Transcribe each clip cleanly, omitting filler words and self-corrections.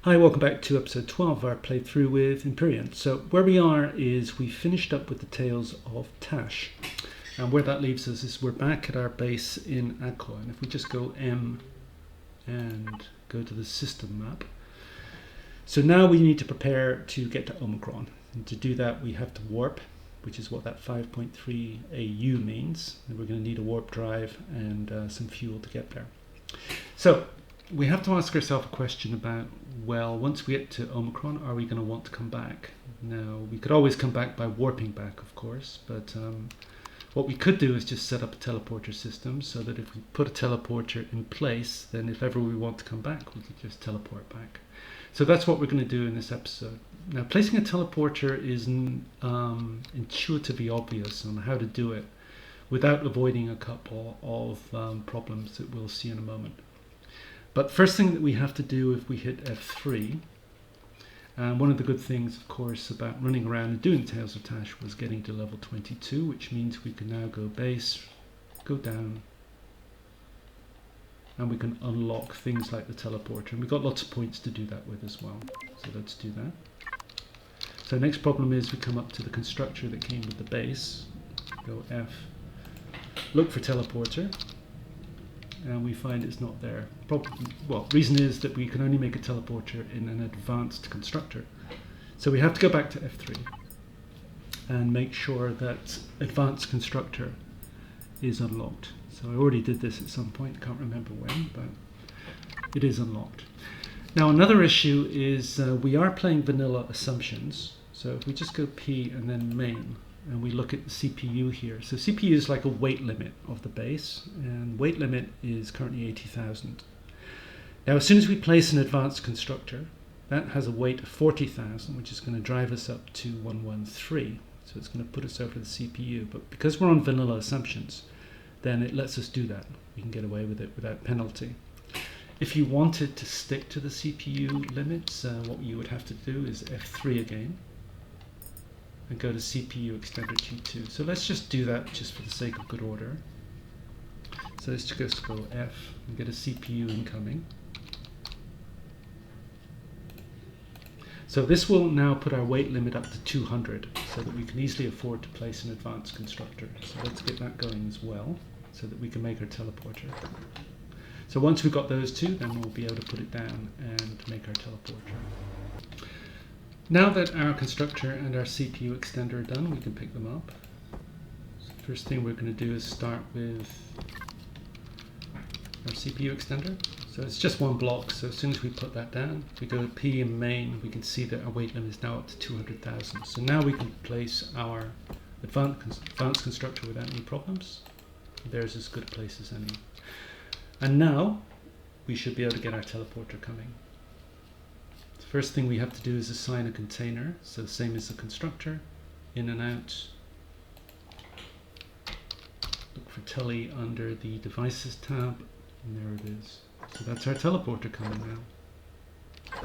Hi, welcome back to episode 12 of our playthrough with Empyrion. So where we are is we finished up with the Tales of Tash. And where that leaves us is we're back at our base in Aqua. And if we just go M and go to the system map. So now we need to prepare to get to Omicron. And to do that we have to warp, which is what that 5.3 AU means. And we're going to need a warp drive and some fuel to get there. So we have to ask ourselves a question about, well, once we get to Omicron, are we going to want to come back? Now, we could always come back by warping back, of course, but what we could do is just set up a teleporter system so that if we put a teleporter in place, then if ever we want to come back, we could just teleport back. So that's what we're going to do in this episode. Now, placing a teleporter is intuitively obvious on how to do it without avoiding a couple of problems that we'll see in a moment. But first thing that we have to do if we hit F3, and one of the good things, of course, about running around and doing Tales of Tash was getting to level 22, which means we can now go base, go down, and we can unlock things like the teleporter. And we've got lots of points to do that with as well. So let's do that. So next problem is we come up to the constructor that came with the base, go F, look for teleporter. And we find it's not there. Reason is that we can only make a teleporter in an advanced constructor. So we have to go back to F3 and make sure that advanced constructor is unlocked. So I already did this at some point, can't remember when, but it is unlocked. Now another issue is we are playing vanilla assumptions. So if we just go P and then main, and we look at the CPU here. So CPU is like a weight limit of the base, and weight limit is currently 80,000. Now as soon as we place an advanced constructor, that has a weight of 40,000, which is going to drive us up to 113. So it's going to put us over the CPU. But because we're on vanilla assumptions, then it lets us do that. We can get away with it without penalty. If you wanted to stick to the CPU limits, what you would have to do is F3 again, and go to CPU extender T2. So let's just do that just for the sake of good order. So let's just go F and get a CPU incoming. So this will now put our weight limit up to 200 so that we can easily afford to place an advanced constructor. So let's get that going as well so that we can make our teleporter. So once we've got those two, then we'll be able to put it down and make our teleporter. Now that our constructor and our CPU extender are done, we can pick them up. So the first thing we're going to do is start with our CPU extender. So it's just one block, so as soon as we put that down, we go to P in main, we can see that our weight limit is now up to 200,000. So now we can place our advanced constructor without any problems. There's as good a place as any. And now we should be able to get our teleporter coming. First thing we have to do is assign a container, so the same as the constructor, in and out. Look for tele under the devices tab, and there it is. So that's our teleporter coming now.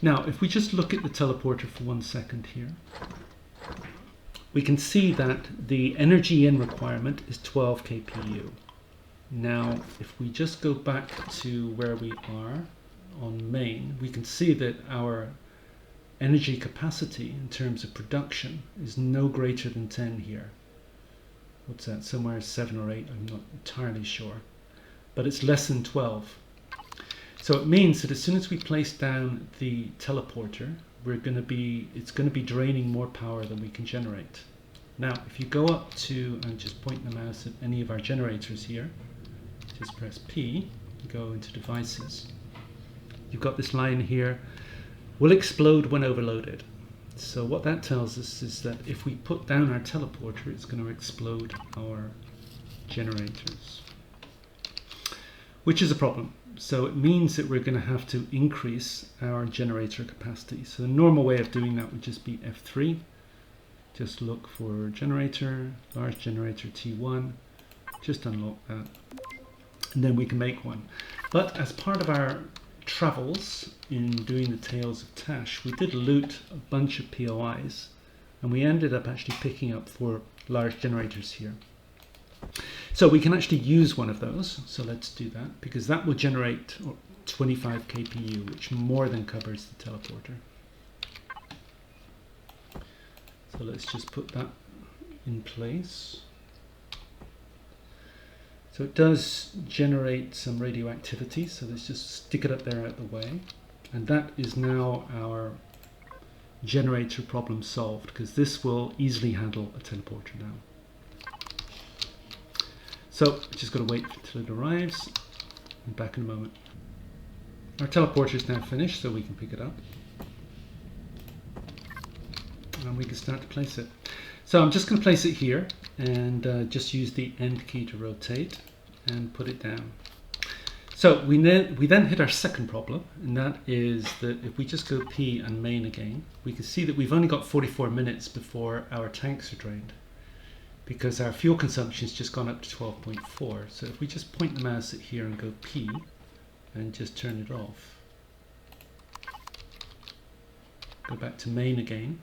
Now, if we just look at the teleporter for 1 second here, we can see that the energy in requirement is 12 kPu. Now, if we just go back to where we are, on main, we can see that our energy capacity in terms of production is no greater than 10 here. What's that? Somewhere 7 or 8, I'm not entirely sure. But it's less than 12. So it means that as soon as we place down the teleporter, it's going to be draining more power than we can generate. Now, if you go up to, and just point the mouse at any of our generators here, just press P, go into devices. You've got this line here, will explode when overloaded. So what that tells us is that if we put down our teleporter, it's going to explode our generators, which is a problem. So it means that we're going to have to increase our generator capacity. So the normal way of doing that would just be F3. Just look for generator, large generator T1, just unlock that, and then we can make one. But as part of our travels in doing the Tales of Tash, we did loot a bunch of POIs, and we ended up actually picking up 4 large generators here. So we can actually use one of those. So let's do that, because that will generate 25 kpu, which more than covers the teleporter. So let's just put that in place. So it does generate some radioactivity, so let's just stick it up there out the way. And that is now our generator problem solved, because this will easily handle a teleporter now. So just got to wait until it arrives. I'm back in a moment. Our teleporter is now finished, so we can pick it up. And we can start to place it. So I'm just going to place it here and just use the end key to rotate and put it down. So we then hit our second problem, and that is that if we just go P and main again, we can see that we've only got 44 minutes before our tanks are drained, because our fuel consumption has just gone up to 12.4. So if we just point the mouse at here and go P and just turn it off, go back to main again.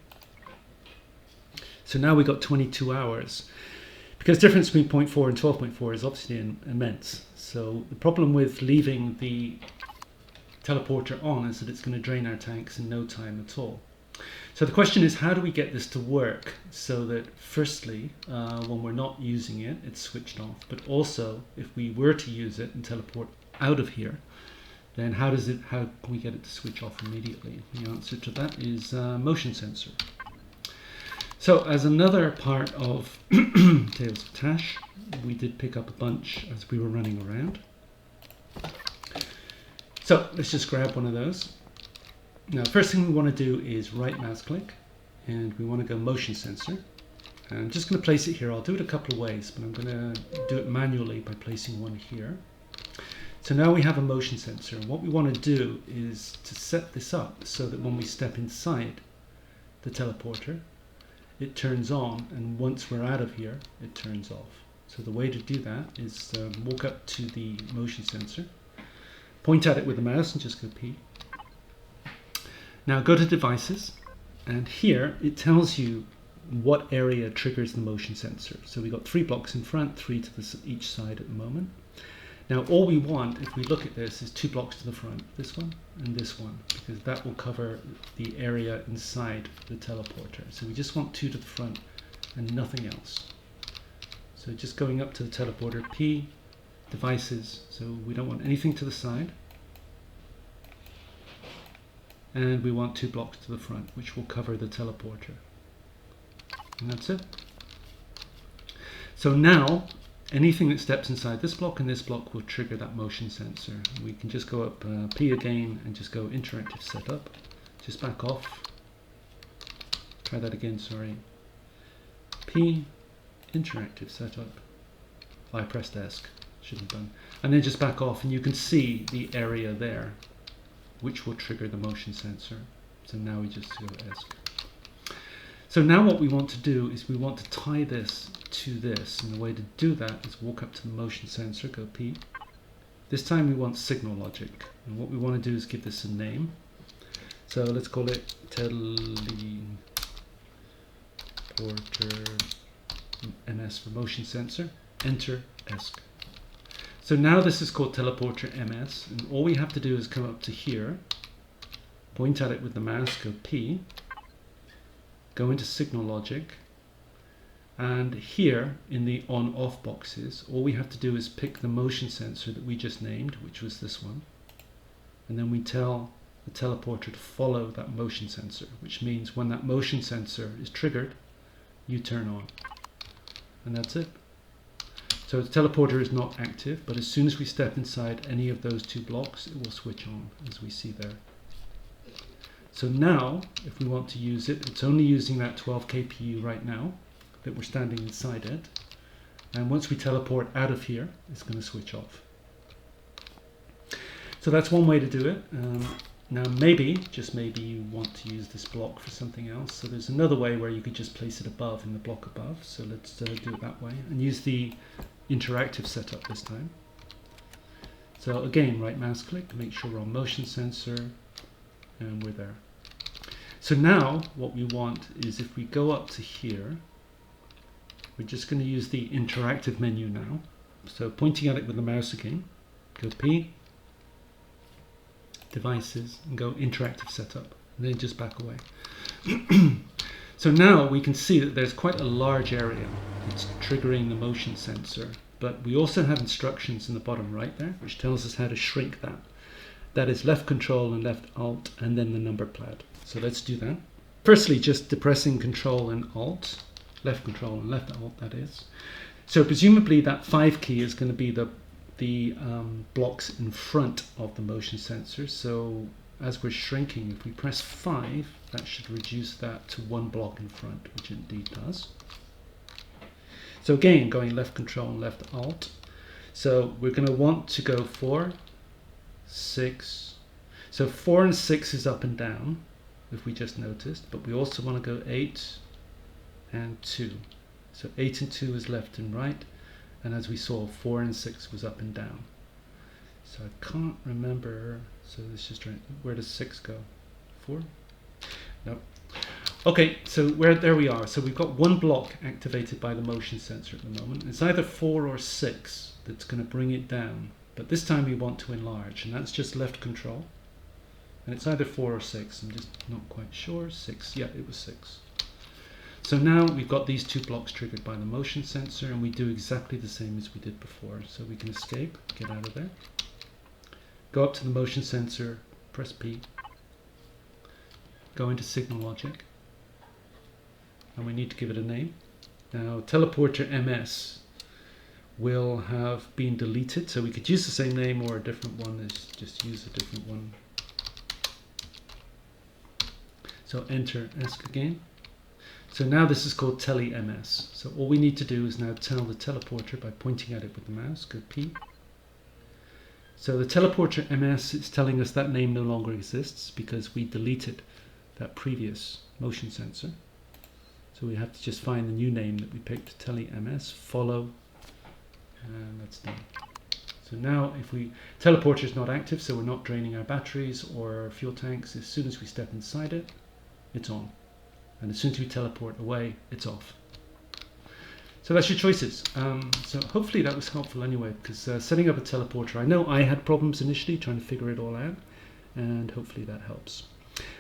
So now we've got 22 hours. Because the difference between 0.4 and 12.4 is obviously immense. So the problem with leaving the teleporter on is that it's going to drain our tanks in no time at all. So the question is, how do we get this to work so that firstly, when we're not using it, it's switched off, but also if we were to use it and teleport out of here, then how can we get it to switch off immediately? The answer to that is motion sensor. So as another part of Tales of Tash, we did pick up a bunch as we were running around. So let's just grab one of those. Now, first thing we want to do is right mouse click, and we want to go motion sensor. And I'm just going to place it here. I'll do it a couple of ways, but I'm going to do it manually by placing one here. So now we have a motion sensor, and what we want to do is to set this up so that when we step inside the teleporter, it turns on, and once we're out of here, it turns off. So the way to do that is walk up to the motion sensor, point at it with the mouse and just go P. Now go to devices, and here it tells you what area triggers the motion sensor. So we've got 3 blocks in front, 3 to each side at the moment. Now all we want, if we look at this, is 2 blocks to the front, this one and this one, because that will cover the area inside the teleporter. So we just want 2 to the front and nothing else. So just going up to the teleporter, P, devices, so we don't want anything to the side. And we want 2 blocks to the front, which will cover the teleporter. And that's it. So now, anything that steps inside this block and this block will trigger that motion sensor. We can just go up P again and just go interactive setup. Just back off. Try that again, sorry. P, interactive setup. I pressed ESC, shouldn't have done. And then just back off, and you can see the area there, which will trigger the motion sensor. So now we just go ESC. So now what we want to do is we want to tie this to this, and the way to do that is walk up to the motion sensor, go P. This time we want signal logic, and what we want to do is give this a name. So let's call it teleporter MS for motion sensor. Enter ESC. So now this is called teleporter MS, and all we have to do is come up to here, point at it with the mouse, go P, go into signal logic, and here in the on-off boxes, all we have to do is pick the motion sensor that we just named, which was this one, and then we tell the teleporter to follow that motion sensor, which means when that motion sensor is triggered, you turn on, and that's it. So the teleporter is not active, but as soon as we step inside any of those 2 blocks, it will switch on, as we see there. So now, if we want to use it, it's only using that 12 kpu right now, that we're standing inside it. And once we teleport out of here, it's going to switch off. So that's one way to do it. Now maybe, just maybe, you want to use this block for something else. So there's another way where you could just place it above, in the block above. So let's do it that way, and use the interactive setup this time. So again, right mouse click to make sure we're on motion sensor, and we're there. So now what we want is, if we go up to here, we're just going to use the interactive menu now. So pointing at it with the mouse again, go P, devices and go interactive setup, and then just back away. So now we can see that there's quite a large area that's triggering the motion sensor, but we also have instructions in the bottom right there which tells us how to shrink that. That is left control and left alt and then the number pad. So let's do that. Firstly, just depressing control and alt, left control and left alt, that is. So presumably that 5 key is going to be the blocks in front of the motion sensor. So as we're shrinking, if we press 5, that should reduce that to 1 block in front, which it indeed does. So again, going left control and left alt. So we're going to want to go 4, 6. So 4 and 6 is up and down, if we just noticed, but we also want to go 8 and 2. So 8 and 2 is left and right, and as we saw, 4 and 6 was up and down. So I can't remember, so let's just try, where does 6 go? 4? No. Okay, so there we are. So we've got 1 block activated by the motion sensor at the moment. It's either 4 or 6 that's going to bring it down, but this time we want to enlarge, and that's just left control. And it's either 4 or 6, I'm just not quite sure. 6, yeah, it was 6. So now we've got these 2 blocks triggered by the motion sensor, and we do exactly the same as we did before. So we can escape, get out of there, go up to the motion sensor, press P, go into signal logic, and we need to give it a name. Now teleporter MS will have been deleted, so we could use the same name or a different one, is just use a different one. So enter ESC again. So now this is called tele-MS. So all we need to do is now tell the teleporter by pointing at it with the mouse, go P. So the teleporter MS is telling us that name no longer exists because we deleted that previous motion sensor. So we have to just find the new name that we picked, tele-MS, follow, and that's done. So now if teleporter is not active, so we're not draining our batteries or our fuel tanks. As soon as we step inside it, it's on. And as soon as we teleport away, it's off. So that's your choices. So hopefully that was helpful anyway, because setting up a teleporter, I know I had problems initially trying to figure it all out, and hopefully that helps.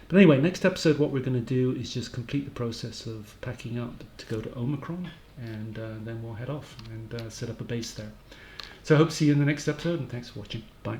But anyway, next episode what we're going to do is just complete the process of packing up to go to Omicron, and then we'll head off and set up a base there. So I hope to see you in the next episode, and thanks for watching. Bye.